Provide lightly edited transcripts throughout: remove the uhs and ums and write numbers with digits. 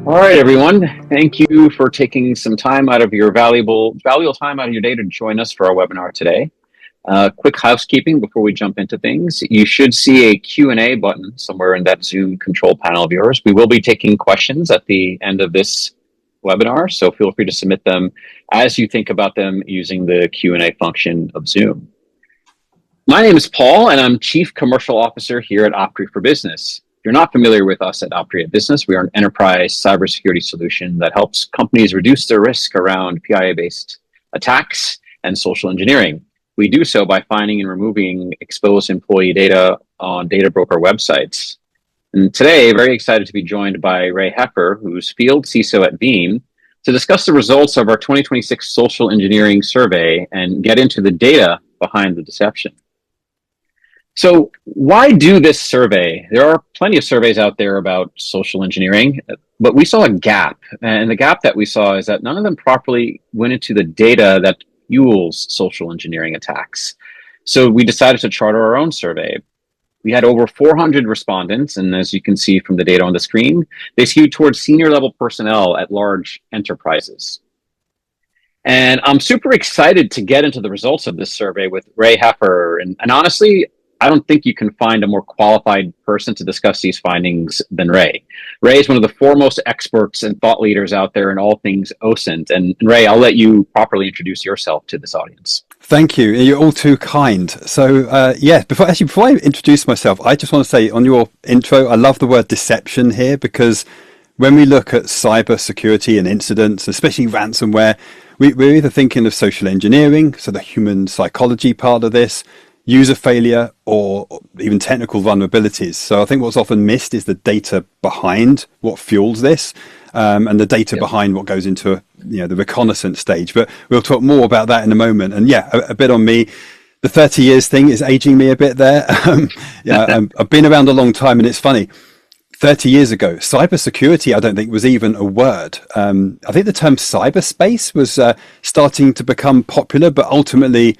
All right, everyone. Thank you for taking some time out of your valuable time out of your day to join us for our webinar today. Quick housekeeping before we jump into things. You should see a Q&A button somewhere in that Zoom control panel of yours. We will be taking questions at the end of this webinar, so feel free to submit them as you think about them using the Q&A function of Zoom. My name is Paul, and I'm Chief Commercial Officer here at Optery for Business. If you're not familiar with us at Optery at Business, we are an enterprise cybersecurity solution that helps companies reduce their risk around PII-based attacks and social engineering. We do so by finding and removing exposed employee data on data broker websites. And today, very excited to be joined by Ray Heffer, who's Field CISO at Veeam, to discuss the results of our 2026 social engineering survey and get into the data behind the deception. So why do this survey? There are plenty of surveys out there about social engineering, but we saw a gap. And the gap that we saw is that none of them properly went into the data that fuels social engineering attacks. So we decided to charter our own survey. We had over 400 respondents, and as you can see from the data on the screen, they skewed towards senior level personnel at large enterprises. And I'm super excited to get into the results of this survey with Ray Heffer. And honestly, I don't think you can find a more qualified person to discuss these findings than Ray. Ray is one of the foremost experts and thought leaders out there in all things OSINT. And Ray, I'll let you properly introduce yourself to this audience. Thank you. You're all too kind. So, before I introduce myself, I just want to say on your intro, I love the word deception here, because when we look at cybersecurity and incidents, especially ransomware, we're either thinking of social engineering, so the human psychology part of this, user failure, or even technical vulnerabilities. So I think what's often missed is the data behind what fuels this, and the data behind what goes into the reconnaissance stage. But we'll talk more about that in a moment. And a bit on me. The 30 years thing is aging me a bit there. I've been around a long time, and it's funny. 30 years ago, cybersecurity, I don't think, was even a word. I think the term cyberspace was starting to become popular, but ultimately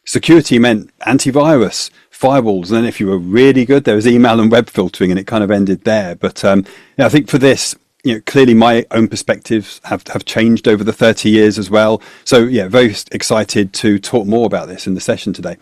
security meant antivirus, firewalls, and then if you were really good, there was email and web filtering, and it kind of ended there. But I think for this, clearly my own perspectives have changed over the 30 years as well. So very excited to talk more about this in the session today.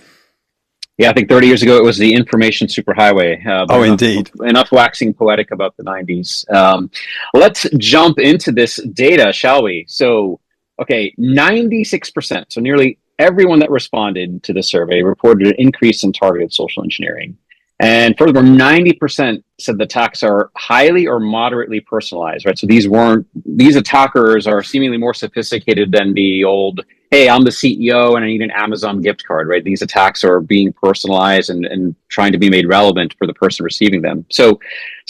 Yeah, I think 30 years ago, it was the information superhighway. Indeed. Enough waxing poetic about the 90s. Let's jump into this data, shall we? So, 96%, so nearly everyone that responded to the survey reported an increase in targeted social engineering. And furthermore, 90% said the attacks are highly or moderately personalized, right? So these attackers are seemingly more sophisticated than the old, hey, I'm the CEO and I need an Amazon gift card, right? These attacks are being personalized and trying to be made relevant for the person receiving them. So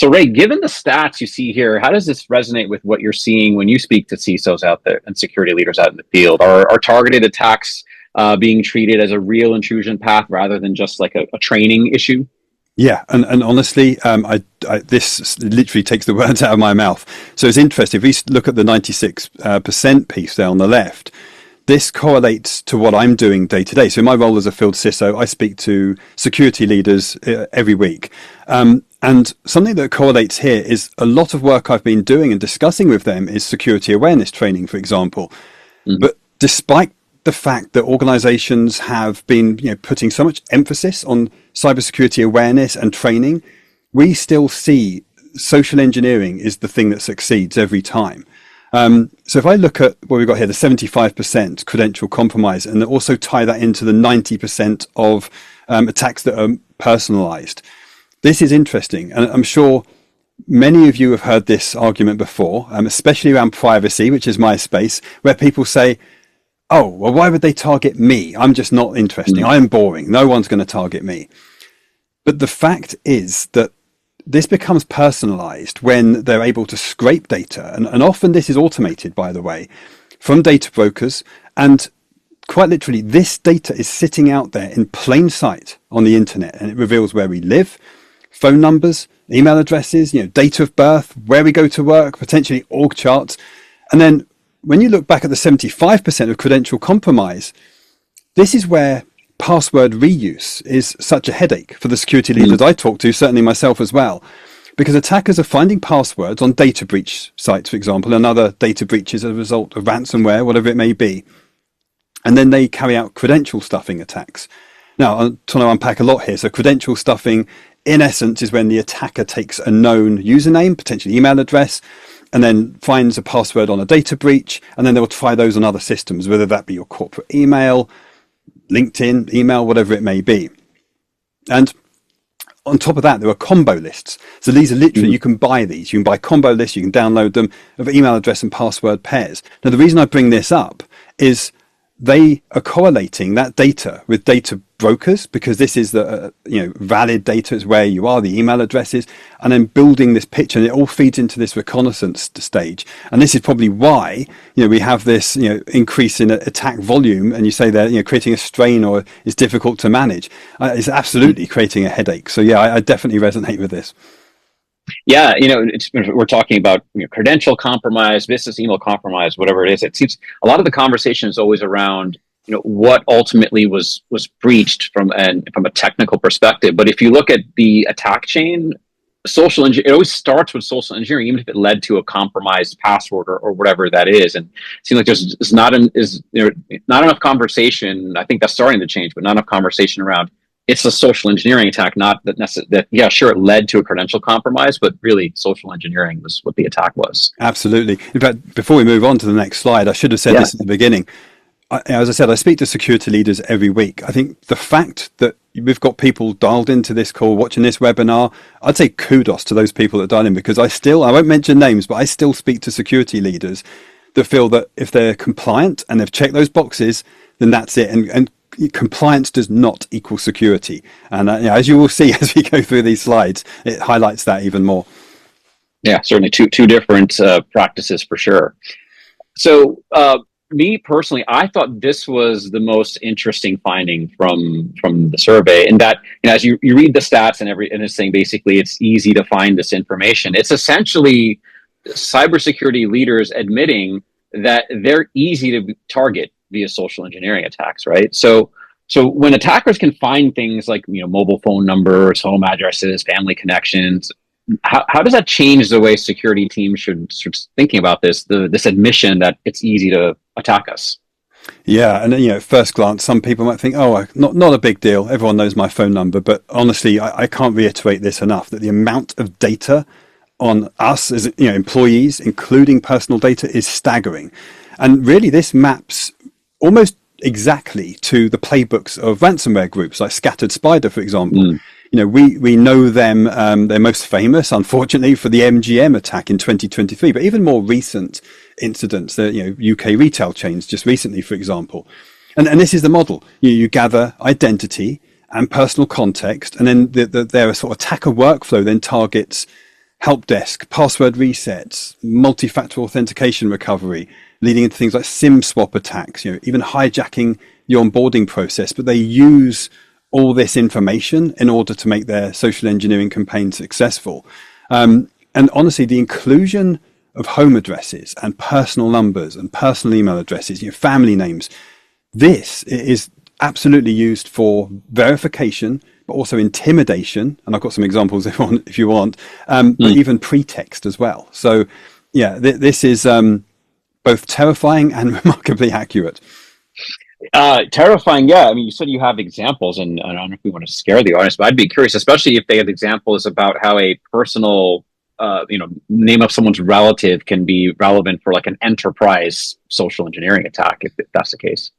Ray, given the stats you see here, how does this resonate with what you're seeing when you speak to CISOs out there and security leaders out in the field? Are targeted attacks being treated as a real intrusion path rather than just like a training issue? Yeah, and honestly, this literally takes the words out of my mouth. So it's interesting. If we look at the 96% piece there on the left, this correlates to what I'm doing day to day. So in my role as a field CISO, I speak to security leaders every week. And something that correlates here is a lot of work I've been doing and discussing with them is security awareness training, for example. Mm-hmm. But despite the fact that organizations have been putting so much emphasis on cybersecurity awareness and training, we still see social engineering is the thing that succeeds every time. So if I look at what we've got here, the 75% credential compromise, and also tie that into the 90% of attacks that are personalized, this is interesting. And I'm sure many of you have heard this argument before, especially around privacy, which is my space, where people say, oh, well, why would they target me? I'm just not interesting. I am boring. No one's going to target me. But the fact is that this becomes personalized when they're able to scrape data. And often this is automated, by the way, from data brokers. And quite literally, this data is sitting out there in plain sight on the internet. And it reveals where we live, phone numbers, email addresses, date of birth, where we go to work, potentially org charts. And then when you look back at the 75% of credential compromise, this is where password reuse is such a headache for the security leaders I talk to, certainly myself as well. because attackers are finding passwords on data breach sites, for example, and other data breaches as a result of ransomware, whatever it may be. And then they carry out credential stuffing attacks. Now, I'm trying to unpack a lot here. So credential stuffing, in essence, is when the attacker takes a known username, potentially email address, and then finds a password on a data breach, and then they'll try those on other systems, whether that be your corporate email, LinkedIn, email, whatever it may be. And on top of that, there are combo lists. So these are literally, you can buy these. You can buy combo lists, you can download them of email address and password pairs. Now, the reason I bring this up is they are correlating that data with data brokers, because this is the valid data, is where you are, the email addresses, and then building this picture, and it all feeds into this reconnaissance stage. And this is probably why we have this increase in attack volume, and you say that creating a strain or is difficult to manage. It's absolutely creating a headache. So yeah, I definitely resonate with this. Yeah, we're talking about credential compromise, business email compromise, whatever it is. It seems a lot of the conversation is always around what ultimately was breached from a technical perspective. But if you look at the attack chain, it always starts with social engineering, even if it led to a compromised password or whatever that is. And it seems like there's not enough conversation. I think that's starting to change, but not enough conversation around. It's a social engineering attack, not that yeah, sure, it led to a credential compromise, but really social engineering was what the attack was. Absolutely. In fact, before we move on to the next slide, I should have said this at the beginning. As I said, I speak to security leaders every week. I think the fact that we've got people dialed into this call, watching this webinar, I'd say kudos to those people that dial in, because I won't mention names, but I still speak to security leaders that feel that if they're compliant and they've checked those boxes, then that's it. And compliance does not equal security. And as you will see as we go through these slides, it highlights that even more. Yeah, certainly two different practices for sure. So me personally, I thought this was the most interesting finding from the survey, in that as you read the stats and it's saying basically it's easy to find this information. It's essentially cybersecurity leaders admitting that they're easy to target via social engineering attacks, right? So when attackers can find things like mobile phone numbers, home addresses, family connections, how does that change the way security teams should thinking about this admission that it's easy to attack us? Yeah, and at first glance, some people might think, oh, not a big deal. Everyone knows my phone number. But honestly, I can't reiterate this enough, that the amount of data on us as employees, including personal data, is staggering. And really, this maps almost exactly to the playbooks of ransomware groups like Scattered Spider, for example. We know them. They're most famous, unfortunately, for the MGM attack in 2023, but even more recent incidents, the UK retail chains just recently, for example. And this is the model. You gather identity and personal context, and then their sort of attacker workflow then targets help desk, password resets, multi-factor authentication recovery, leading into things like SIM swap attacks, even hijacking the onboarding process. But they use all this information in order to make their social engineering campaign successful. And honestly, the inclusion of home addresses and personal numbers and personal email addresses, family names, this is absolutely used for verification, but also intimidation. And I've got some examples if you want, but even pretext as well. So yeah, this is both terrifying and remarkably accurate. Terrifying, yeah. I mean, you said you have examples, and I don't know if we want to scare the audience, but I'd be curious, especially if they have examples about how a personal, name of someone's relative can be relevant for like an enterprise social engineering attack, if that's the case.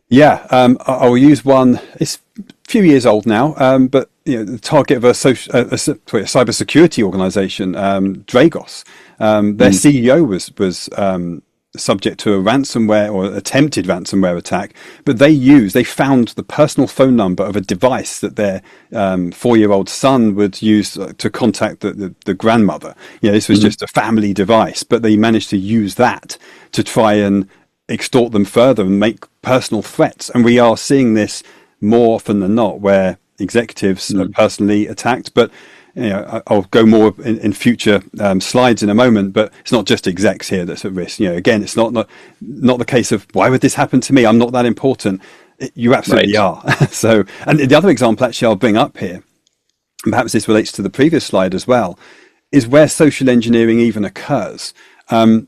Yeah, I'll use one. It's a few years old now, but the target of a cybersecurity organization, Dragos, their CEO was subject to a ransomware or attempted ransomware attack, but they found the personal phone number of a device that their 4-year-old son would use to contact the grandmother. This was just a family device, but they managed to use that to try and extort them further and make personal threats. And we are seeing this more often than not, where executives are personally attacked. But I'll go more in future slides in a moment, but it's not just execs here that's at risk. Again, it's not the case of, why would this happen to me? I'm not that important. You absolutely are. So, and the other example actually I'll bring up here, and perhaps this relates to the previous slide as well, is where social engineering even occurs. Hmm.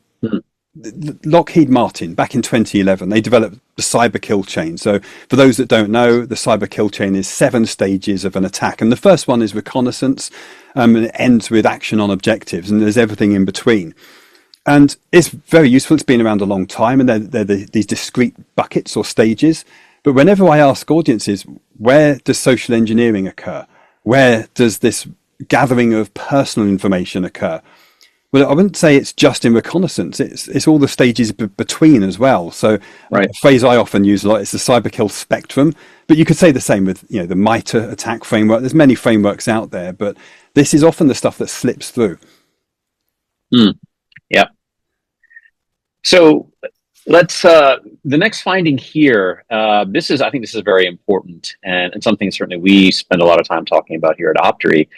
Lockheed Martin, back in 2011, they developed the cyber kill chain. So for those that don't know, the cyber kill chain is 7 stages of an attack. And the first one is reconnaissance, and it ends with action on objectives, and there's everything in between. And it's very useful. It's been around a long time, and they're these discrete buckets or stages. But whenever I ask audiences, where does social engineering occur? Where does this gathering of personal information occur? Well, I wouldn't say it's just in reconnaissance. It's all the stages between as well. So Right. a phrase I often use a lot is the cyber kill spectrum. But you could say the same with the MITRE attack framework. There's many frameworks out there, but this is often the stuff that slips through. Yeah. So let's the next finding here. I think this is very important and something certainly we spend a lot of time talking about here at Optery.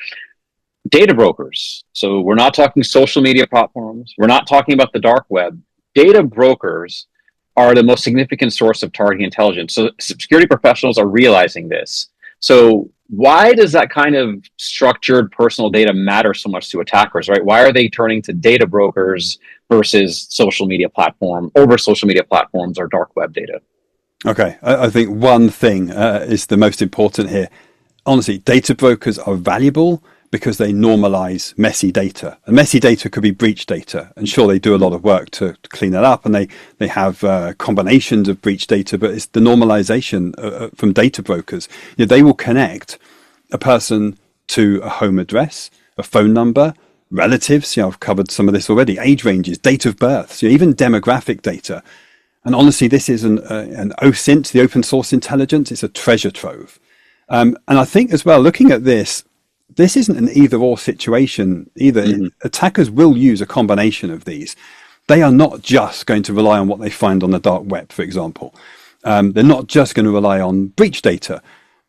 Data brokers. So we're not talking social media platforms. We're not talking about the dark web. Data brokers are the most significant source of targeting intelligence. So security professionals are realizing this. So why does that kind of structured personal data matter so much to attackers, right? Why are they turning to data brokers versus social media platforms or dark web data? Okay, I think one thing is the most important here. Honestly, data brokers are valuable because they normalize messy data. And messy data could be breach data. And sure, they do a lot of work to clean that up, and they have combinations of breach data, but it's the normalization from data brokers. They will connect a person to a home address, a phone number, relatives. I've covered some of this already, age ranges, date of birth, even demographic data. And honestly, this is an OSINT, the open source intelligence. It's a treasure trove. And I think as well, looking at this isn't an either or situation either. Mm-hmm. Attackers will use a combination of these. They are not just going to rely on what they find on the dark web, for example. They're not just going to rely on breach data.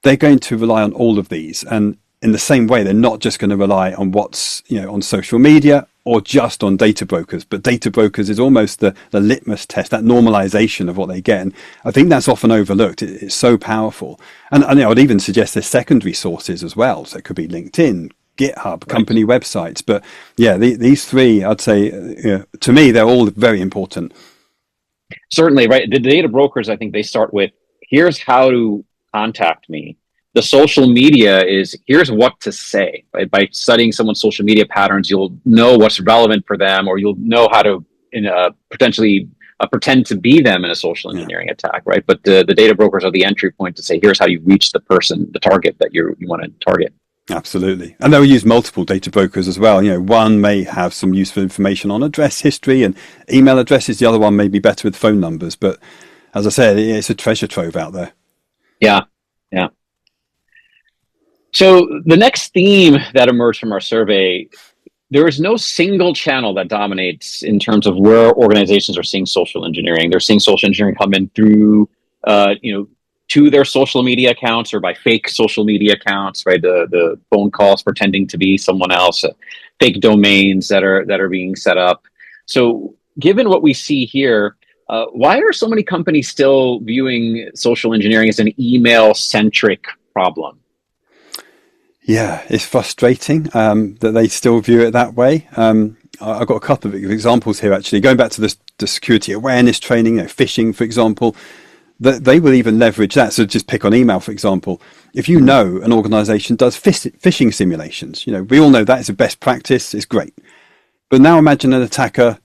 They're going to rely on all of these. And in the same way, they're not just going to rely on what's on social media or just on data brokers. But data brokers is almost the litmus test, that normalization of what they get. And I think that's often overlooked. It's so powerful. And I would even suggest there's secondary sources as well. So it could be LinkedIn, GitHub, company websites. But yeah, these three, I'd say, to me, they're all very important. Certainly, right. The data brokers, I think they start with, here's how to contact me. The social media is, here's what to say. Right? By studying someone's social media patterns, you'll know what's relevant for them, or you'll know how to potentially pretend to be them in a social engineering attack, right? But the data brokers are the entry point to say, here's how you reach the person, the target that you want to target. Absolutely. And they'll use multiple data brokers as well. One may have some useful information on address history and email addresses. The other one may be better with phone numbers. But as I said, it's a treasure trove out there. Yeah. So the next theme that emerged from our survey, there is no single channel that dominates in terms of where organizations are seeing social engineering. They're seeing social engineering come in through, to their social media accounts or by fake social media accounts, right? The phone calls pretending to be someone else, fake domains that are being set up. So given what we see here, why are so many companies still viewing social engineering as an email-centric problem? Yeah, it's frustrating that they still view it that way. I've got a couple of examples here, actually. Going back to the security awareness training, phishing, for example, they will even leverage that. So just pick on email, for example. If you know an organization does phishing simulations, we all know that is a best practice. It's great. But now imagine an attacker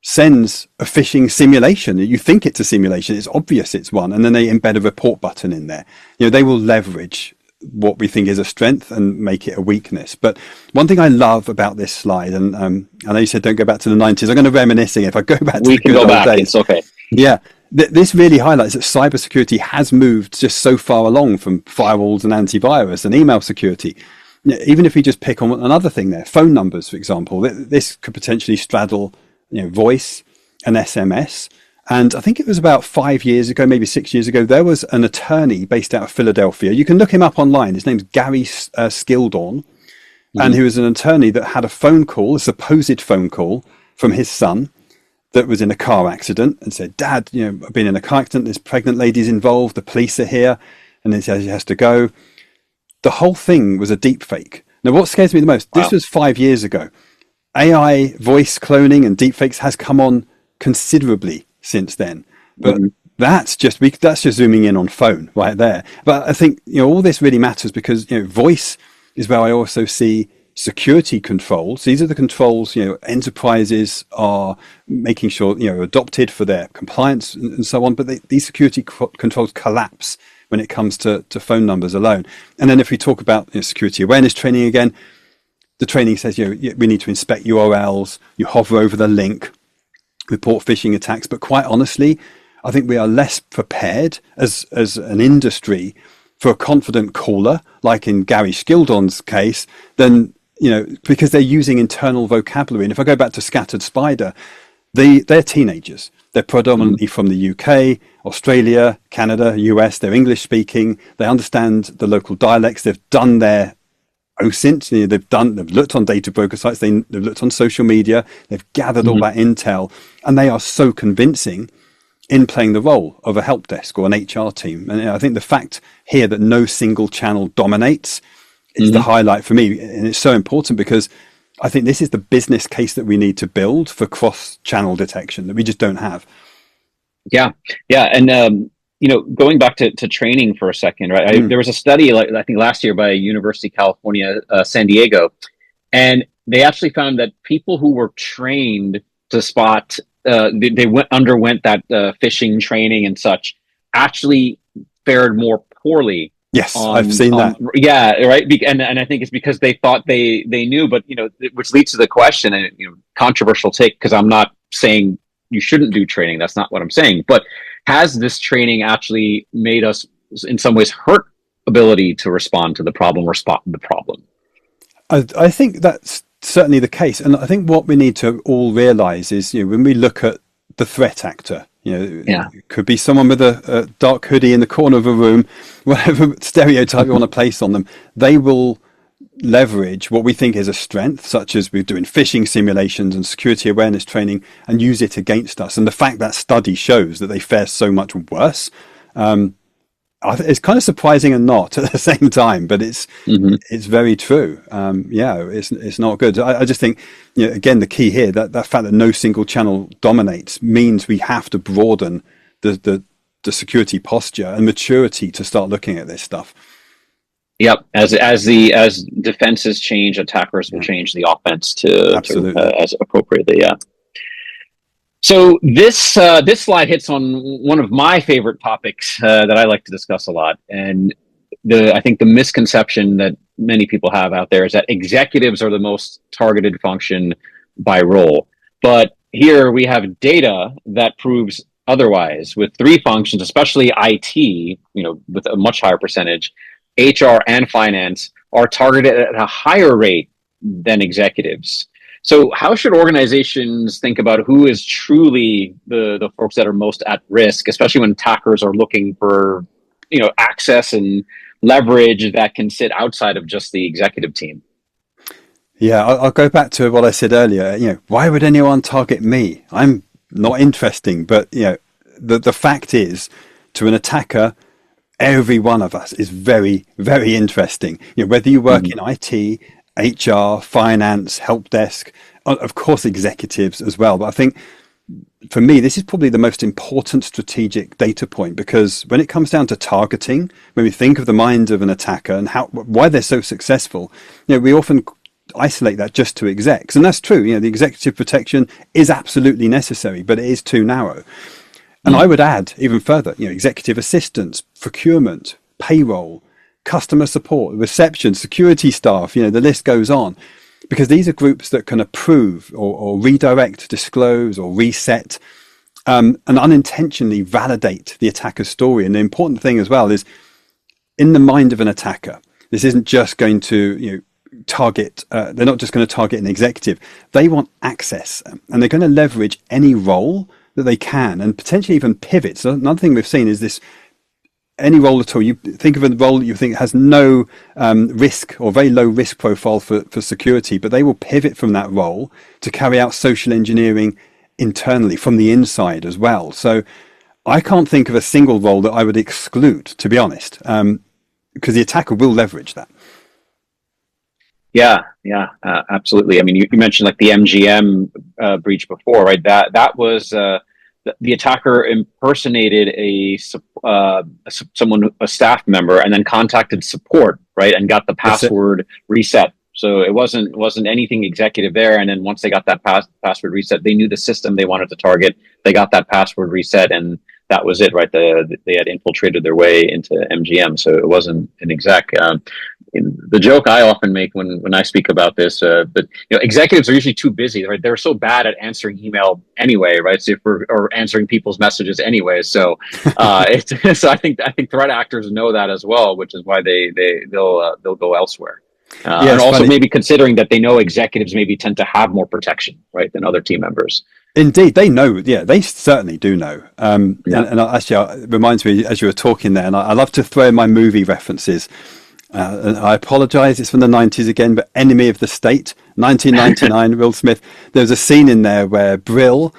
sends a phishing simulation. You think it's a simulation. It's obvious it's one. And then they embed a report button in there. They will leverage what we think is a strength and make it a weakness. But one thing I love about this slide, and I know you said don't go back to the 90s. I'm going to reminisce if I go back to the good old days. It's okay. Yeah. This really highlights that cybersecurity has moved just so far along from firewalls and antivirus and email security. Even if we just pick on another thing there, phone numbers, for example, this could potentially straddle voice and SMS. And I think it was about 5 years ago, maybe 6 years ago, there was an attorney based out of Philadelphia. You can look him up online. His name's Gary Skildorn. And he was an attorney that had a phone call, a supposed phone call from his son that was in a car accident and said, Dad, I've been in a car accident. This pregnant lady's involved. The police are here. And he says he has to go. The whole thing was a deep fake. Now, what scares me the most, Wow. this was 5 years ago. AI voice cloning and deepfakes has come on considerably since then. But Hmm. that's just zooming in on phone right there. But I think, all this really matters because, voice is where I also see security controls. These are the controls, enterprises are making sure, adopted for their compliance and so on. But these security controls collapse when it comes to phone numbers alone. And then if we talk about security awareness training again, the training says, we need to inspect URLs, you hover over the link, report phishing attacks. But quite honestly, I think we are less prepared as an industry for a confident caller, like in Gary Skildon's case, than, because they're using internal vocabulary. And if I go back to Scattered Spider, they're teenagers. They're predominantly from the UK, Australia, Canada, US. They're English speaking. They understand the local dialects. They've done their OSINT. They've looked on data broker sites. They've looked on social media. They've gathered all that intel, and they are so convincing in playing the role of a help desk or an HR team. And I think the fact here that no single channel dominates is the highlight for me. And it's so important because I think this is the business case that we need to build for cross-channel detection that we just don't have. Yeah. Yeah. And, going back to training for a second, right? There was a study, like I think last year by University of California, San Diego, and they actually found that people who were trained to spot, underwent that phishing training and such, actually fared more poorly. Yes, I've seen that. Yeah, right. And I think it's because they thought they knew, but which leads to the question, and controversial take, because I'm not saying you shouldn't do training. That's not what I'm saying. But has this training actually made us, in some ways, hurt ability to respond to the problem or spot the problem? I think that's certainly the case. And I think what we need to all realize is, when we look at the threat actor, it could be someone with a dark hoodie in the corner of a room, whatever stereotype you want to place on them, they will leverage what we think is a strength, such as we're doing phishing simulations and security awareness training, and use it against us. And the fact that study shows that they fare so much worse, it's kind of surprising and not at the same time, but it's very true. It's not good. I just think, again, the key here, that fact that no single channel dominates means we have to broaden the security posture and maturity to start looking at this stuff. Yep. As defenses change, attackers will change the offense to as appropriately. Yeah. So this slide hits on one of my favorite topics that I like to discuss a lot, and I think the misconception that many people have out there is that executives are the most targeted function by role. But here we have data that proves otherwise, with three functions, especially IT, with a much higher percentage. HR and finance are targeted at a higher rate than executives. So how should organizations think about who is truly the folks that are most at risk, especially when attackers are looking for, access and leverage that can sit outside of just the executive team? Yeah, I'll go back to what I said earlier. Why would anyone target me? I'm not interesting, but the fact is, to an attacker, every one of us is very, very interesting. Whether you work in IT, HR, finance, help desk, of course, executives as well. But I think for me, this is probably the most important strategic data point, because when it comes down to targeting, when we think of the mind of an attacker and why they're so successful, we often isolate that just to execs. And that's true. The executive protection is absolutely necessary, but it is too narrow. And I would add even further, executive assistants, procurement, payroll, customer support, reception, security staff, the list goes on, because these are groups that can approve or redirect, disclose or reset, and unintentionally validate the attacker's story. And the important thing as well is, in the mind of an attacker, this isn't just going to, target, they're not just going to target an executive. They want access, and they're going to leverage any role that they can, and potentially even pivot. So another thing we've seen is this: any role at all, you think of a role that you think has no risk or very low risk profile for security, but they will pivot from that role to carry out social engineering internally from the inside as well. So I can't think of a single role that I would exclude, to be honest, because the attacker will leverage that. Absolutely. I mean, you mentioned like the MGM breach before, right? That was the attacker impersonated a staff member, and then contacted support, right, and got the That's it. password reset. So it wasn't anything executive there. And then once they got that password reset, they knew the system they wanted to target. They got that password reset, and that was it, right? They had infiltrated their way into MGM, so it wasn't an exec. The joke I often make when I speak about this, but executives are usually too busy, right? They're so bad at answering email anyway, right? So or answering people's messages anyway. So so I think threat actors know that as well, which is why they'll go elsewhere. Yeah, And it's also funny. maybe considering that they know executives maybe tend to have more protection, right, than other team members. Indeed, they know. Yeah, they certainly do know. Yeah. It reminds me as you were talking there, and I love to throw in my movie references. And I apologize, it's from the 90s again, but Enemy of the State, 1999, Will Smith. There's a scene in there where Brill,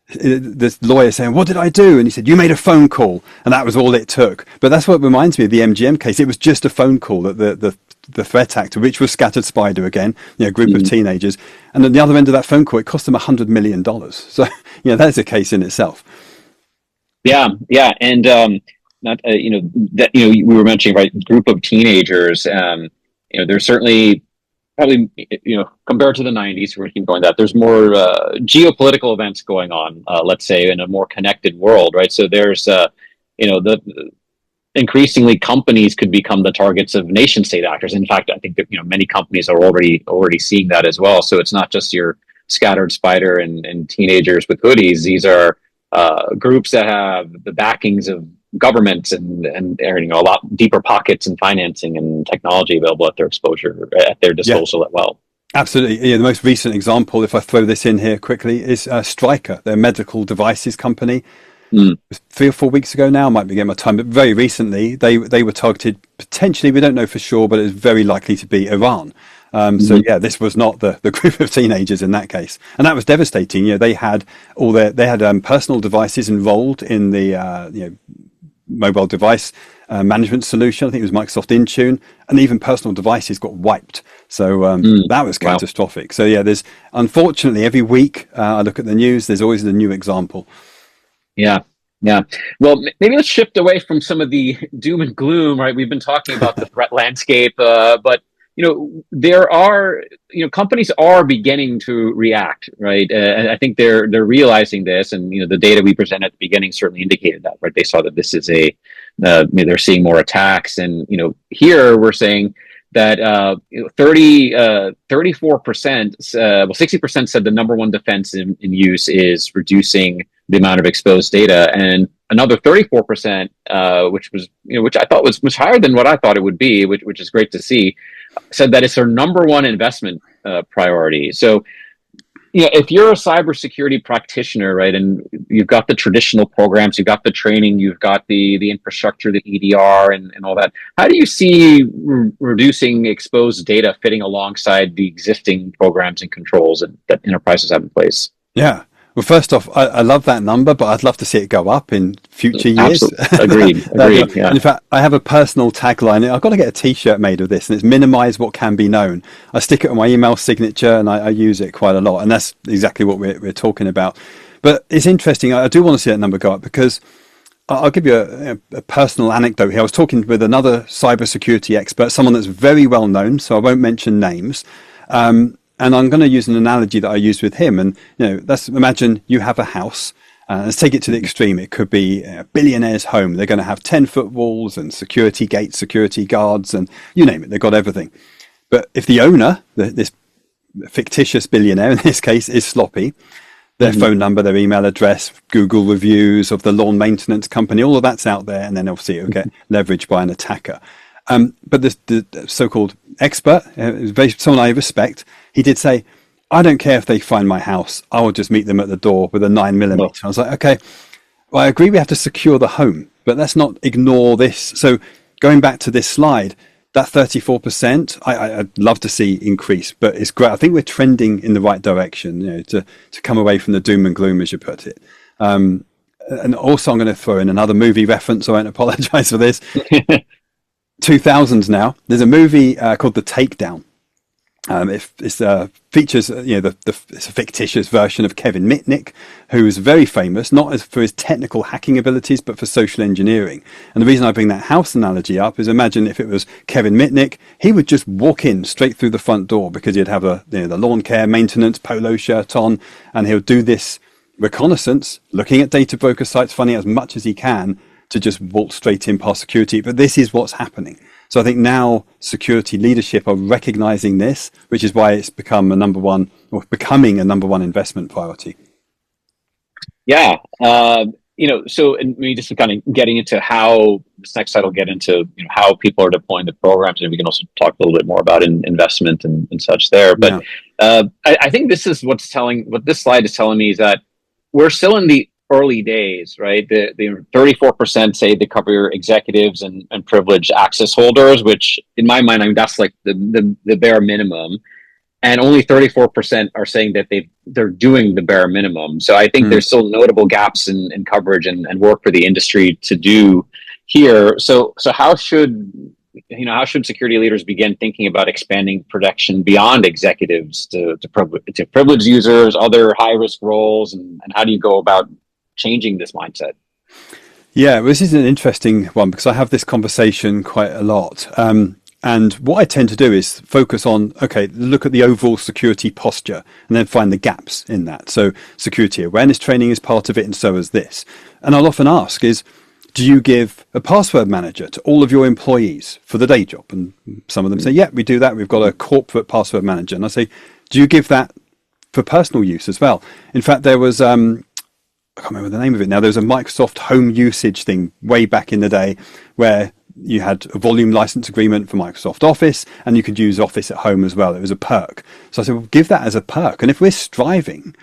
this lawyer saying, "What did I do?" And he said, "You made a phone call," and that was all it took. But that's what reminds me of the MGM case. It was just a phone call that the threat actor, which was Scattered Spider again, a group of Mhm. teenagers, and at the other end of that phone call, it cost them $100 million. So, that's a case in itself. Yeah, and not that we were mentioning, right, group of teenagers. There's certainly probably compared to the 90s, we're keep going that there's more geopolitical events going on. Let's say in a more connected world, right? So there's the increasingly companies could become the targets of nation state actors. In fact, I think that many companies are already seeing that as well. So it's not just your scattered spider and teenagers with hoodies. These are groups that have the backings of governments and a lot deeper pockets and financing and technology available at their Yeah, disposal as well. absolutely. Yeah, the most recent example, if I throw this in here quickly, is Stryker, their medical devices company. Mm, 3 or 4 weeks ago now, I might be getting my time, but very recently they were targeted potentially, we don't know for sure, but it's very likely to be Iran. So mhm, yeah, this was not the group of teenagers in that case, and that was devastating. They had personal devices enrolled in the mobile device management solution. I think it was Microsoft Intune, and even personal devices got wiped. So that was wow. catastrophic. So yeah, there's unfortunately every week I look at the news, there's always a new example. Yeah. Yeah. Well, maybe let's shift away from some of the doom and gloom, right? We've been talking about the threat landscape, but there are, companies are beginning to react, right? And I think they're realizing this, and the data we presented at the beginning certainly indicated that, right? They saw that this is they're seeing more attacks, and here we're saying that 34%, 60% said the number one defense in use is reducing the amount of exposed data, and another 34%, which I thought was much higher than what I thought it would be, which is great to see, said that it's their number one investment priority. So, if you're a cybersecurity practitioner, right, and you've got the traditional programs, you've got the training, you've got the infrastructure, the EDR, and all that, how do you see reducing exposed data fitting alongside the existing programs and controls that enterprises have in place? Yeah. Well, first off, I love that number, but I'd love to see it go up in future years. Absolutely. Agreed. Agreed. Yeah. And in fact, I have a personal tagline. I've got to get a T-shirt made of this, and it's "Minimize what can be known." I stick it on my email signature, and I use it quite a lot. And that's exactly what we're talking about. But it's interesting. I do want to see that number go up because I'll give you a personal anecdote here. I was talking with another cybersecurity expert, someone that's very well known, so I won't mention names. And I'm going to use an analogy that I used with him. And, imagine you have a house. Let's take it to the extreme. It could be a billionaire's home. They're going to have 10-foot walls and security gates, security guards, and you name it. They've got everything. But if the owner, this fictitious billionaire in this case, is sloppy, their phone number, their email address, Google reviews of the lawn maintenance company, all of that's out there. And then obviously it'll get leveraged by an attacker. But the so-called expert, someone I respect, he did say, "I don't care if they find my house. I will just meet them at the door with a 9mm." Well, I was like, okay, well, I agree we have to secure the home, but let's not ignore this. So going back to this slide, that 34%, I'd love to see increase, but it's great. I think we're trending in the right direction, to come away from the doom and gloom, as you put it. And also I'm going to throw in another movie reference. I won't apologize for this. 2000s now. There's a movie called The Takedown. It features, it's a fictitious version of Kevin Mitnick, who is very famous, not as for his technical hacking abilities, but for social engineering. And the reason I bring that house analogy up is, imagine if it was Kevin Mitnick, he would just walk in straight through the front door because he'd have the lawn care maintenance polo shirt on, and he'll do this reconnaissance, looking at data broker sites, finding out as much as he can to just walk straight in past security. But this is what's happening. So I think now security leadership are recognizing this, which is why it's becoming a number one investment priority. Yeah. So and maybe just kind of getting into how this next slide will get into, how people are deploying the programs, and we can also talk a little bit more about investment and such there. But I think this is what this slide is telling me is that we're still in the early days, right? The 34% say they cover executives and privileged access holders, which in my mind, that's like the bare minimum. And only 34% are saying that they're doing the bare minimum. So I think there's still notable gaps in coverage and work for the industry to do here. So how should security leaders begin thinking about expanding protection beyond executives to privileged users, other high risk roles, and how do you go about changing this mindset? Yeah, this is an interesting one because I have this conversation quite a lot. And what I tend to do is focus on, look at the overall security posture and then find the gaps in that. So security awareness training is part of it, and so is this. And I'll often ask is, do you give a password manager to all of your employees for the day job? And some of them say, yeah, we do that. We've got a corporate password manager. And I say, do you give that for personal use as well? In fact, there was, I can't remember the name of it now. There was a Microsoft home usage thing way back in the day where you had a volume license agreement for Microsoft Office and you could use Office at home as well. It was a perk. So I said, well, give that as a perk. And if we're striving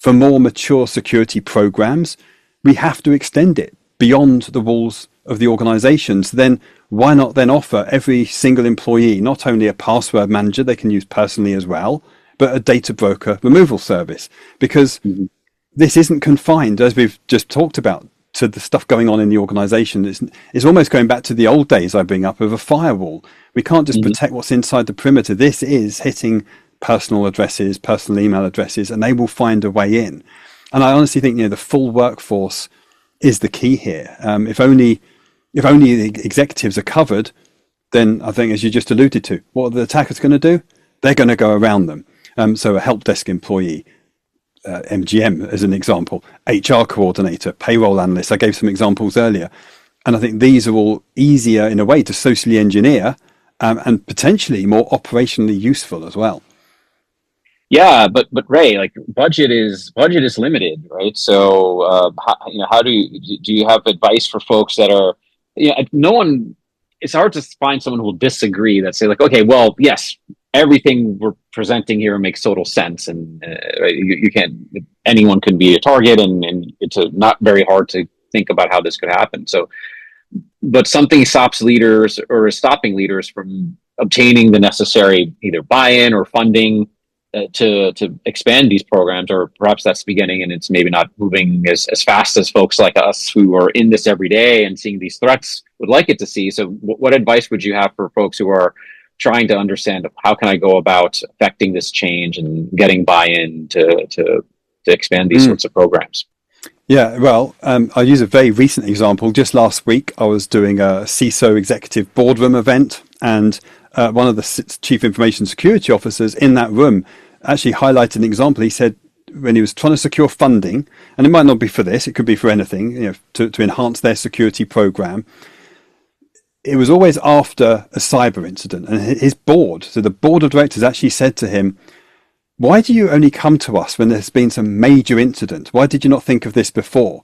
for more mature security programs, we have to extend it beyond the walls of the organizations. Then why not then offer every single employee not only a password manager they can use personally as well, but a data broker removal service? Because this isn't confined, as we've just talked about, to the stuff going on in the organization. It's almost going back to the old days I bring up of a firewall. We can't just protect what's inside the perimeter. This is hitting personal addresses, personal email addresses, and they will find a way in. And I honestly think, the full workforce is the key here. If only the executives are covered, then I think, as you just alluded to, what are the attackers going to do? They're going to go around them. So a help desk employee, MGM as an example, HR coordinator, payroll analyst. I gave some examples earlier. And I think these are all easier in a way to socially engineer and potentially more operationally useful as well. Yeah, but Ray, like budget is limited, right? So how do you have advice for folks that are, it's hard to find someone who will disagree, that say like, okay, well, yes, everything we're presenting here makes total sense, and you can't, anyone can be a target, and it's not very hard to think about how this could happen. So, but something stops leaders or is stopping leaders from obtaining the necessary either buy-in or funding to expand these programs, or perhaps that's beginning and it's maybe not moving as fast as folks like us who are in this every day and seeing these threats would like it to see. So what advice would you have for folks who are trying to understand how can I go about affecting this change and getting buy-in to expand these sorts of programs? Yeah, well, I'll use a very recent example. Just last week, I was doing a CISO executive boardroom event, and one of the chief information security officers in that room actually highlighted an example. He said when he was trying to secure funding, and it might not be for this, it could be for anything, to enhance their security program, it was always after a cyber incident. And his board, so the board of directors actually said to him, why do you only come to us when there's been some major incident? Why did you not think of this before?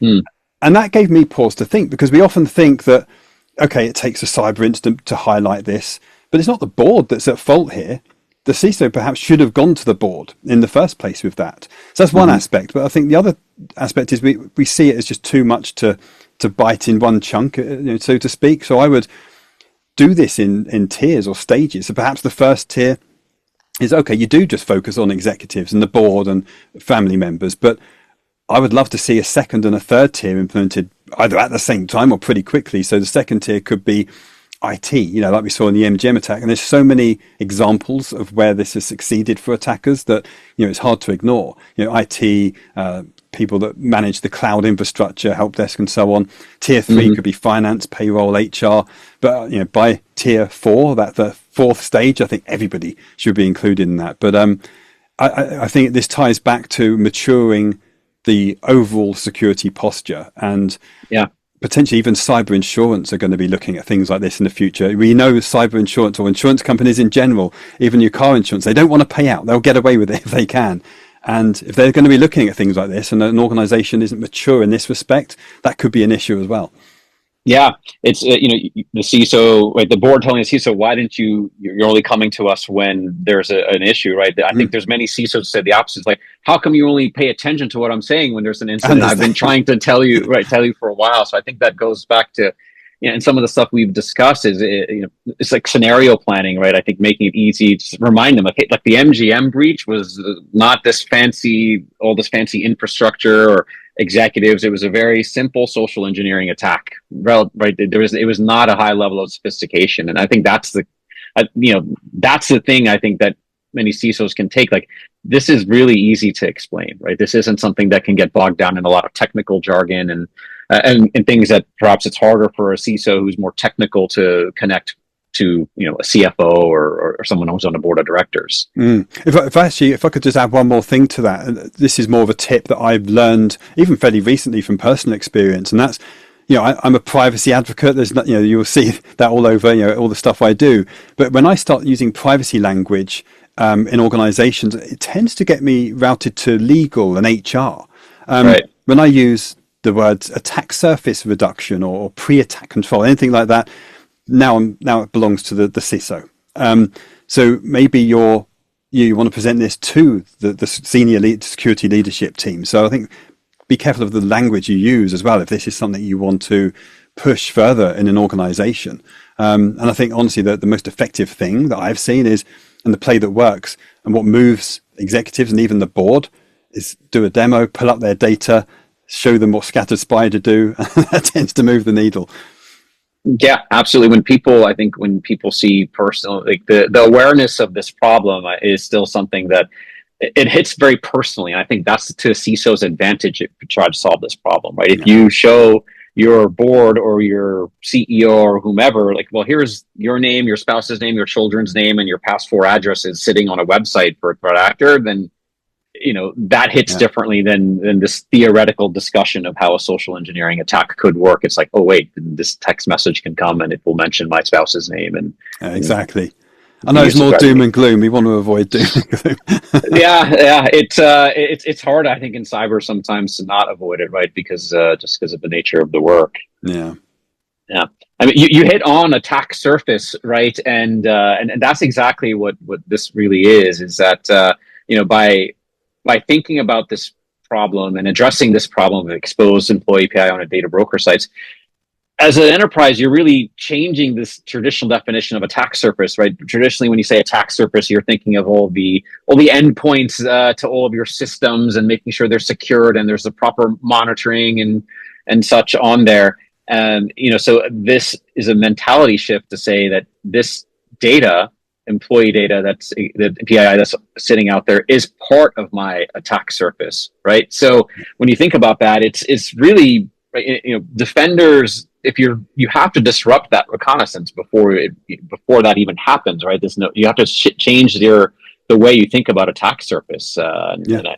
And that gave me pause to think, because we often think that, okay, it takes a cyber incident to highlight this, but it's not the board that's at fault here. The CISO perhaps should have gone to the board in the first place with that. So that's one aspect. But I think the other aspect is we see it as just too much to bite in one chunk, so to speak. So I would do this in tiers or stages. So perhaps the first tier is, okay, you do just focus on executives and the board and family members, but I would love to see a second and a third tier implemented either at the same time or pretty quickly. So the second tier could be IT, like we saw in the MGM attack. And there's so many examples of where this has succeeded for attackers that, it's hard to ignore. IT, people that manage the cloud infrastructure, help desk and so on. Tier 3 could be finance, payroll, HR. But, by tier 4, that the fourth stage, I think everybody should be included in that. But I think this ties back to maturing the overall security posture, and potentially even cyber insurance are going to be looking at things like this in the future. We know cyber insurance, or insurance companies in general, even your car insurance, they don't want to pay out. They'll get away with it if they can. And if they're going to be looking at things like this, and an organization isn't mature in this respect, that could be an issue as well. Yeah, it's the CISO, right? The board telling the CISO, why didn't you're only coming to us when there's an issue, right? I think there's many CISOs who say the opposite. It's like, how come you only pay attention to what I'm saying when there's an incident? I've been trying to tell you for a while. So I think that goes back to, and some of the stuff we've discussed is, it's like scenario planning, right? I think making it easy to remind them, like the MGM breach was not all this fancy infrastructure or executives. It was a very simple social engineering attack, right? It was not a high level of sophistication, and I think that's the thing I think that many CISOs can take. Like, this is really easy to explain, right? This isn't something that can get bogged down in a lot of technical jargon and things that perhaps it's harder for a CISO who's more technical to connect to, a CFO or someone who's on the board of directors. If I could just add one more thing to that, and this is more of a tip that I've learned even fairly recently from personal experience, and that's, I'm a privacy advocate. There's not, you'll see that all over, all the stuff I do. But when I start using privacy language in organizations, it tends to get me routed to legal and HR. Right. When I use the words attack surface reduction or pre-attack control, anything like that, now it belongs to the CISO. So maybe you want to present this to the senior security leadership team. So I think be careful of the language you use as well if this is something you want to push further in an organization. And I think honestly the most effective thing that I've seen is, and the play that works and what moves executives and even the board, is do a demo, pull up their data, show them what scattered spider do. That tends to move the needle. Yeah, absolutely. When people see personal, like the awareness of this problem is still something that it hits very personally. And I think that's to a CISO's advantage if you try to solve this problem, right? If you show your board or your CEO or whomever, like, well, here's your name, your spouse's name, your children's name, and your past 4 addresses sitting on a website for a threat actor, then that hits differently than this theoretical discussion of how a social engineering attack could work. It's like, oh wait, this text message can come and it will mention my spouse's name and exactly. I know it's more doom and gloom. We want to avoid doom and gloom. Yeah. It's hard, I think, in cyber sometimes to not avoid it, right? Because just because of the nature of the work. Yeah. I mean, you hit on attack surface, right? And that's exactly what this really is that by thinking about this problem and addressing this problem of exposed employee PI on a data broker sites, as an enterprise, you're really changing this traditional definition of attack surface, right? Traditionally, when you say attack surface, you're thinking of all the endpoints to all of your systems and making sure they're secured and there's the proper monitoring and such on there. And so this is a mentality shift to say that this data, employee data, that's the PII that's sitting out there, is part of my attack surface, right? So when you think about that, it's really, right, defenders, if you have to disrupt that reconnaissance before that even happens, right? You have to change the way you think about attack surface. I'd love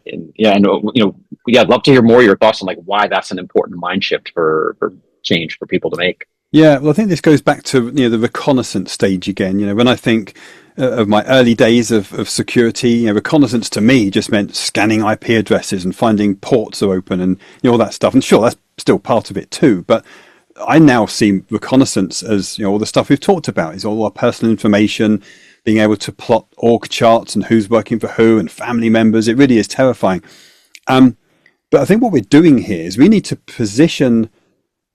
to hear more of your thoughts on like why that's an important mind shift for change for people to make. Yeah, well, I think this goes back to the reconnaissance stage again. When I think of my early days of security, reconnaissance to me just meant scanning IP addresses and finding ports are open and all that stuff. And sure, that's still part of it too. But I now see reconnaissance as all the stuff we've talked about, is all our personal information, being able to plot org charts and who's working for who and family members. It really is terrifying. But I think what we're doing here is we need to position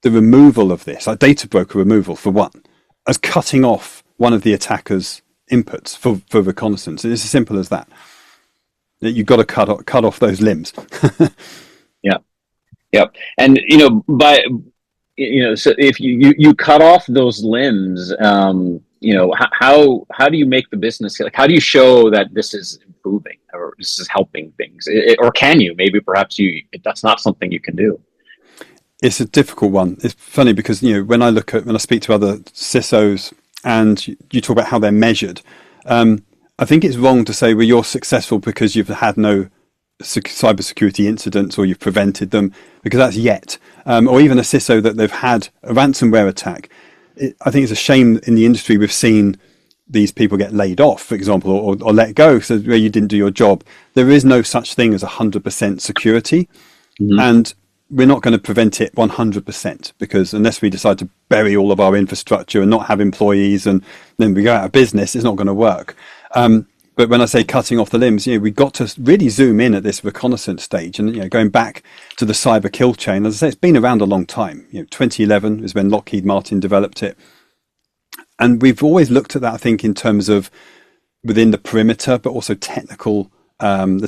the removal of this, like data broker removal for one, as cutting off one of the attacker's inputs for reconnaissance. It's as simple as that. You've got to cut off those limbs. Yeah. And by So if you cut off those limbs, how do you make the business, like, how do you show that this is improving or this is helping things, or can you, maybe perhaps that's not something you can do? It's a difficult one. It's funny because, when I speak to other CISOs and you talk about how they're measured, I think it's wrong to say, well, you're successful because you've had no cybersecurity incidents or you've prevented them, because that's yet. Or even a CISO that they've had a ransomware attack. I think it's a shame in the industry we've seen these people get laid off, for example, or let go, so where you didn't do your job. There is no such thing as 100% security. Mm-hmm. And we're not going to prevent it 100%, because unless we decide to bury all of our infrastructure and not have employees and then we go out of business, it's not going to work. But when I say cutting off the limbs, we've got to really zoom in at this reconnaissance stage. And, going back to the cyber kill chain, as I say, it's been around a long time. 2011 is when Lockheed Martin developed it. And we've always looked at that, I think, in terms of within the perimeter, but also the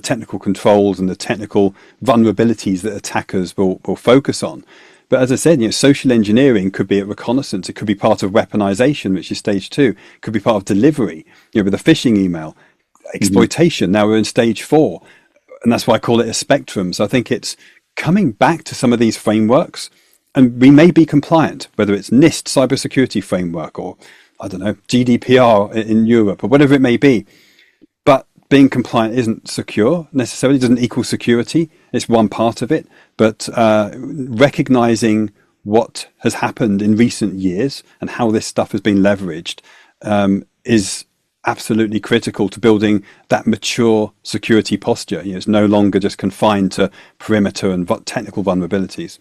technical controls and the technical vulnerabilities that attackers will focus on. But as I said, social engineering could be at reconnaissance. It could be part of weaponization, which is stage 2. It could be part of delivery, with a phishing email. Exploitation, now we're in stage 4. And that's why I call it a spectrum. So I think it's coming back to some of these frameworks. And we may be compliant, whether it's NIST cybersecurity framework or, I don't know, GDPR in Europe or whatever it may be. But being compliant isn't secure necessarily, doesn't equal security. It's one part of it. But recognizing what has happened in recent years and how this stuff has been leveraged is absolutely critical to building that mature security posture. It's no longer just confined to perimeter and technical vulnerabilities.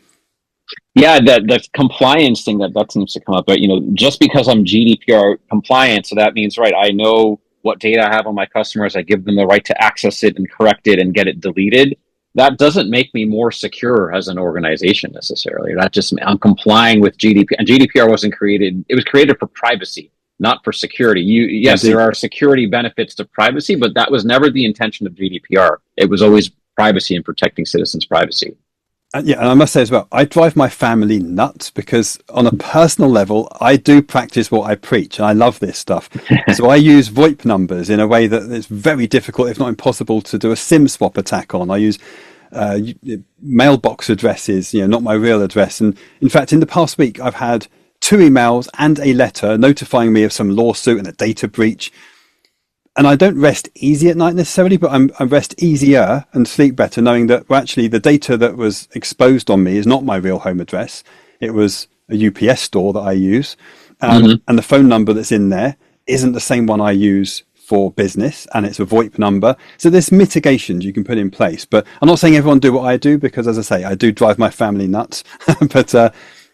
Yeah, that compliance thing that seems to come up. But just because I'm GDPR compliant, so that means, right, I know what data I have on my customers, I give them the right to access it and correct it and get it deleted. That doesn't make me more secure as an organization necessarily. That just, I'm complying with GDPR. And GDPR wasn't created; it was created for privacy, not for security. Yes, there are security benefits to privacy, but that was never the intention of GDPR. It was always privacy and protecting citizens' privacy. And I must say as well, I drive my family nuts because on a personal level, I do practice what I preach. And I love this stuff. So I use VoIP numbers in a way that it's very difficult, if not impossible, to do a SIM swap attack on. I use mailbox addresses, not my real address. And in fact, in the past week, I've had 2 emails and a letter notifying me of some lawsuit and a data breach. And I don't rest easy at night necessarily, but I rest easier and sleep better knowing that, well, actually the data that was exposed on me is not my real home address. It was a UPS store that I use. And the phone number that's in there isn't the same one I use for business, and it's a VoIP number. So there's mitigations you can put in place. But I'm not saying everyone do what I do, because as I say, I do drive my family nuts. But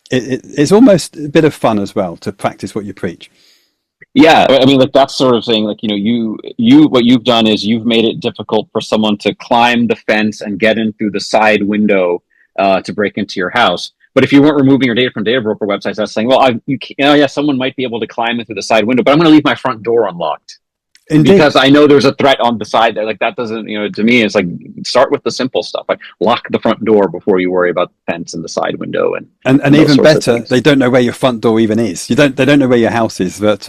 it's almost a bit of fun as well to practice what you preach. Yeah, I mean, like that sort of thing. Like, you what you've done is you've made it difficult for someone to climb the fence and get in through the side window to break into your house. But if you weren't removing your data from data broker websites, that's saying, well, someone might be able to climb in through the side window, but I'm going to leave my front door unlocked. Indeed. Because I know there's a threat on the side there. Like, that doesn't, to me, it's like, start with the simple stuff. Like, lock the front door before you worry about the fence and the side window. And even better, they don't know where your front door even is. They don't know where your house is. But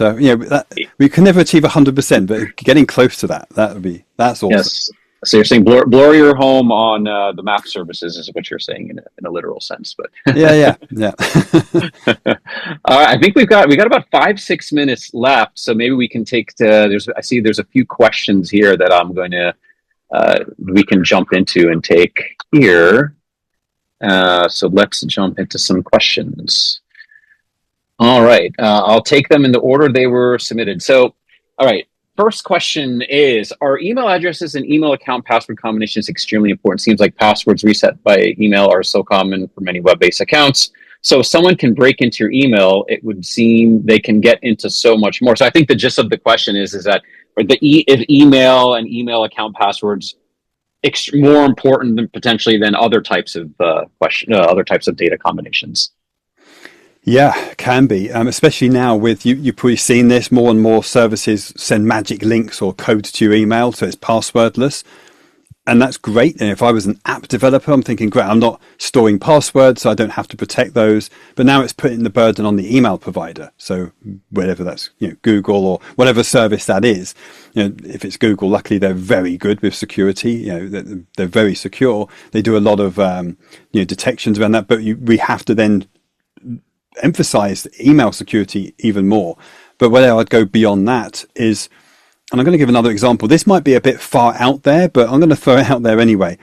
we can never achieve 100%, but getting close to that's awesome. Yes. So you're saying blur your home on the map services is what you're saying in a literal sense, but yeah. I think we got about 5-6 minutes left, so maybe we can take I see there's a few questions here that I'm going to we can jump into and take here. So let's jump into some questions. All right, I'll take them in the order they were submitted. So, all right. First question is, are email addresses and email account password combinations extremely important? Seems like passwords reset by email are so common for many web-based accounts. So if someone can break into your email, it would seem they can get into so much more. So I think the gist of the question is that if email and email account passwords more important than potentially than other types of other types of data combinations. Yeah, can be, especially now with you've probably seen this, more and more services send magic links or code to your email, so it's passwordless. And that's great. And if I was an app developer, I'm thinking, great, I'm not storing passwords, so I don't have to protect those. But now it's putting the burden on the email provider. So whether that's Google or whatever service that is, if it's Google, luckily they're very good with security. They're very secure. They do a lot of detections around that. But we have to then emphasize email security even more. But where I'd go beyond that is, and I'm going to give another example. This might be a bit far out there, but I'm going to throw it out there anyway.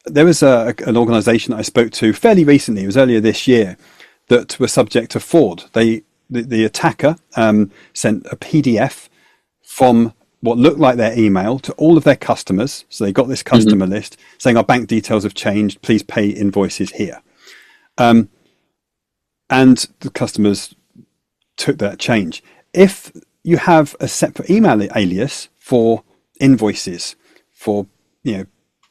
There was an organization that I spoke to fairly recently, it was earlier this year, that were subject to fraud. The attacker sent a PDF from what looked like their email to all of their customers. So they got this customer list saying, our bank details have changed, please pay invoices here. And the customers took that change. If you have a separate email alias for invoices, for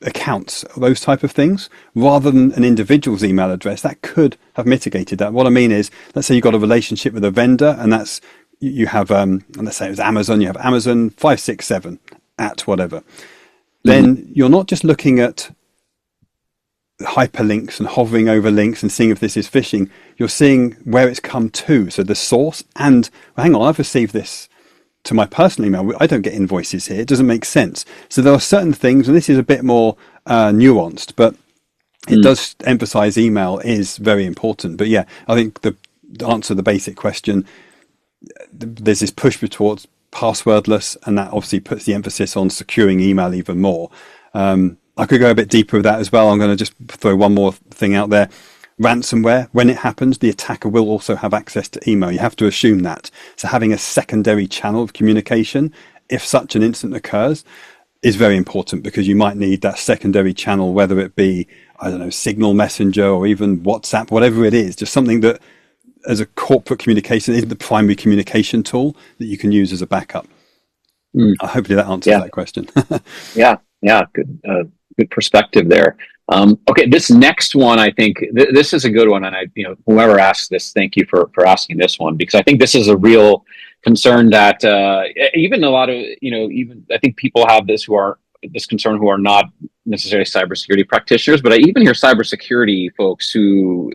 accounts, those type of things, rather than an individual's email address, that could have mitigated that. What I mean is, let's say you've got a relationship with a vendor, and that's you have, let's say it was Amazon, you have Amazon 567 at whatever. Then you're not just looking at hyperlinks and hovering over links and seeing if this is phishing. You're seeing where it's come to, so the source, and well, hang on, I've received this to my personal email. I don't get invoices here. It doesn't make sense. So there are certain things, and this is a bit more nuanced, but it does emphasize email is very important. But yeah, I think the answer to the basic question, there's this push towards passwordless, and that obviously puts the emphasis on securing email even more. I could go a bit deeper with that as well. I'm going to just throw one more thing out there. Ransomware, when it happens, the attacker will also have access to email. You have to assume that. So having a secondary channel of communication, if such an incident occurs, is very important, because you might need that secondary channel, whether it be, I don't know, Signal Messenger or even WhatsApp, whatever it is, just something that as a corporate communication isn't the primary communication tool that you can use as a backup. Hopefully that answers that question. Yeah, good perspective there. Okay, this next one, I think this is a good one, and whoever asked this, thank you for asking this one, because I think this is a real concern that even a lot of even I think people have this concern who are not necessarily cybersecurity practitioners, but I even hear cybersecurity folks who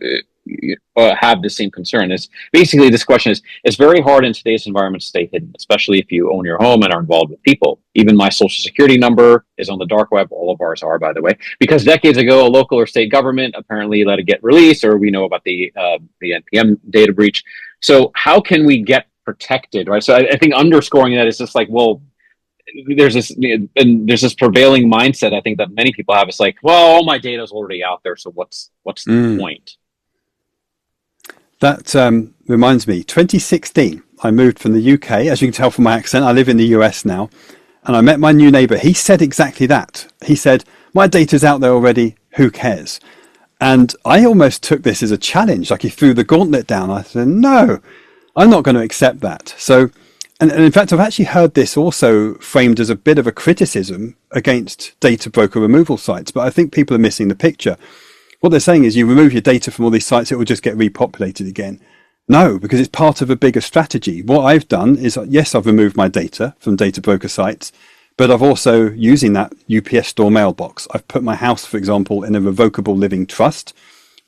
have the same concern. Is basically, this question is, it's very hard in today's environment to stay hidden, especially if you own your home and are involved with people. Even my social security number is on the dark web. All of ours are, by the way, because decades ago a local or state government apparently let it get released, or we know about the NPM data breach. So how can we get protected, right? So I think underscoring that is just like, well, there's this prevailing mindset, I think, that many people have. It's like, well, all my data is already out there, so what's the point? That reminds me, 2016, I moved from the UK. As you can tell from my accent, I live in the US now. And I met my new neighbour. He said exactly that. He said, my data's out there already, who cares? And I almost took this as a challenge, like he threw the gauntlet down. I said, no, I'm not going to accept that. So, and in fact, I've actually heard this also framed as a bit of a criticism against data broker removal sites. But I think people are missing the picture. What they're saying is, you remove your data from all these sites, it will just get repopulated again. No, because it's part of a bigger strategy. What I've done is, yes, I've removed my data from data broker sites, but I've also, using that UPS store mailbox, I've put my house, for example, in a revocable living trust,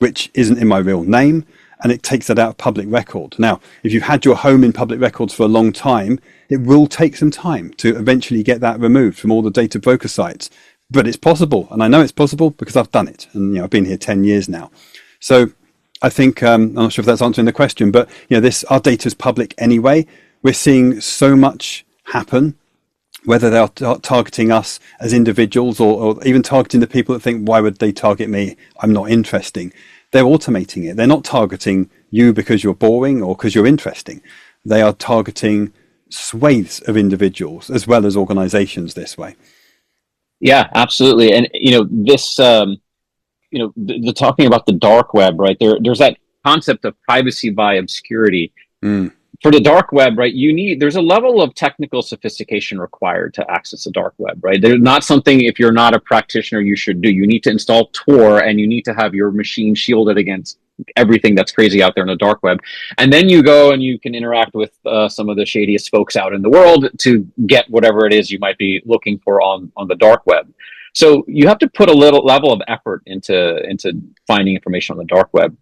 which isn't in my real name, and it takes that out of public record. Now, if you've had your home in public records for a long time, it will take some time to eventually get that removed from all the data broker sites. But it's possible, and I know it's possible because I've done it, and I've been here 10 years now. So I think I'm not sure if that's answering the question, but our data is public anyway. We're seeing so much happen, whether they're targeting us as individuals or even targeting the people that think, why would they target me? I'm not interesting. They're automating it. They're not targeting you because you're boring or because you're interesting. They are targeting swathes of individuals as well as organizations this way. Yeah, absolutely. And this the talking about the dark web, right? There's that concept of privacy by obscurity. For the dark web, right, there's a level of technical sophistication required to access the dark web, right? There's not something, if you're not a practitioner, you should do. You need to install Tor, and you need to have your machine shielded against everything that's crazy out there in the dark web. And then you go and you can interact with some of the shadiest folks out in the world to get whatever it is you might be looking for on the dark web. So you have to put a little level of effort into finding information on the dark web.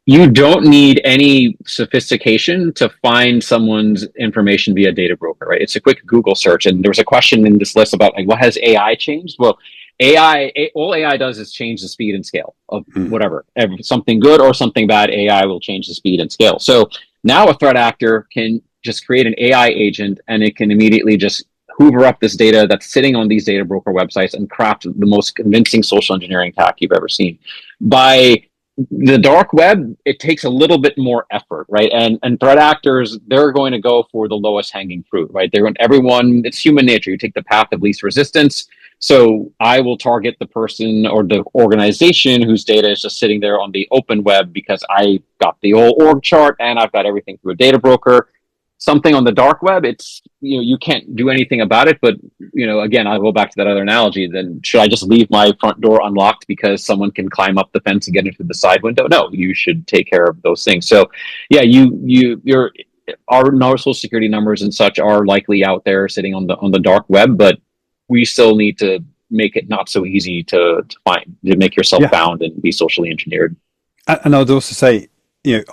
You don't need any sophistication to find someone's information via data broker, right? It's a quick Google search. And there was a question in this list about like, what has AI changed? Well, all AI does is change the speed and scale of whatever. Something good or something bad, AI will change the speed and scale. So now a threat actor can just create an AI agent, and it can immediately just hoover up this data that's sitting on these data broker websites and craft the most convincing social engineering attack you've ever seen. By the dark web, it takes a little bit more effort, right? And threat actors, they're going to go for the lowest hanging fruit, right? They're going everyone. It's human nature. You take the path of least resistance. So I will target the person or the organization whose data is just sitting there on the open web because I got the old org chart and I've got everything through a data broker. Something on the dark web, it's, you can't do anything about it. But, again, I'll go back to that other analogy. Then should I just leave my front door unlocked because someone can climb up the fence and get into the side window? No, you should take care of those things. So yeah, our social security numbers and such are likely out there sitting on the dark web, but we still need to make it not so easy to find, to make yourself found and be socially engineered. And I would also say,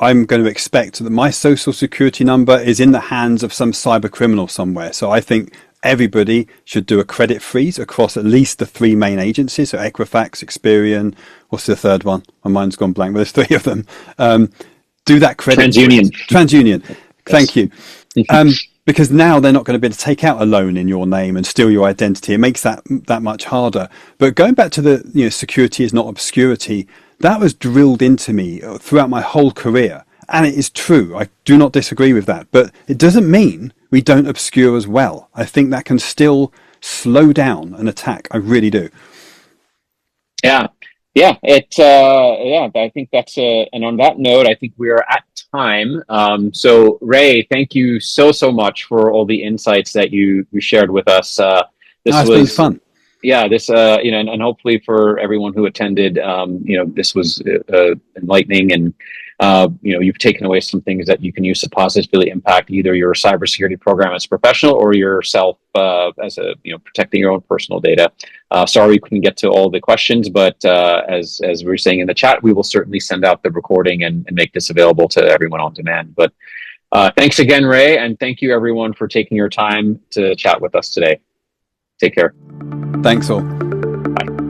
I'm going to expect that my social security number is in the hands of some cyber criminal somewhere. So I think everybody should do a credit freeze across at least the three main agencies. So Equifax, Experian, what's the third one? My mind's gone blank, but there's three of them. Do that credit TransUnion. TransUnion. Thank you. Because now they're not going to be able to take out a loan in your name and steal your identity. It makes that much harder. But going back to the, security is not obscurity, that was drilled into me throughout my whole career. And it is true. I do not disagree with that. But it doesn't mean we don't obscure as well. I think that can still slow down an attack. I really do. Yeah. Yeah. I think that's and on that note, I think we are at time. So Ray, thank you so much for all the insights that you shared with us. It's been fun. Yeah, this and hopefully for everyone who attended, this was enlightening, and you've taken away some things that you can use to positively impact either your cybersecurity program as a professional or yourself as protecting your own personal data. Sorry we couldn't get to all the questions, but as we were saying in the chat, we will certainly send out the recording and make this available to everyone on demand. But thanks again, Ray, and thank you everyone for taking your time to chat with us today. Take care. Thanks all. Bye.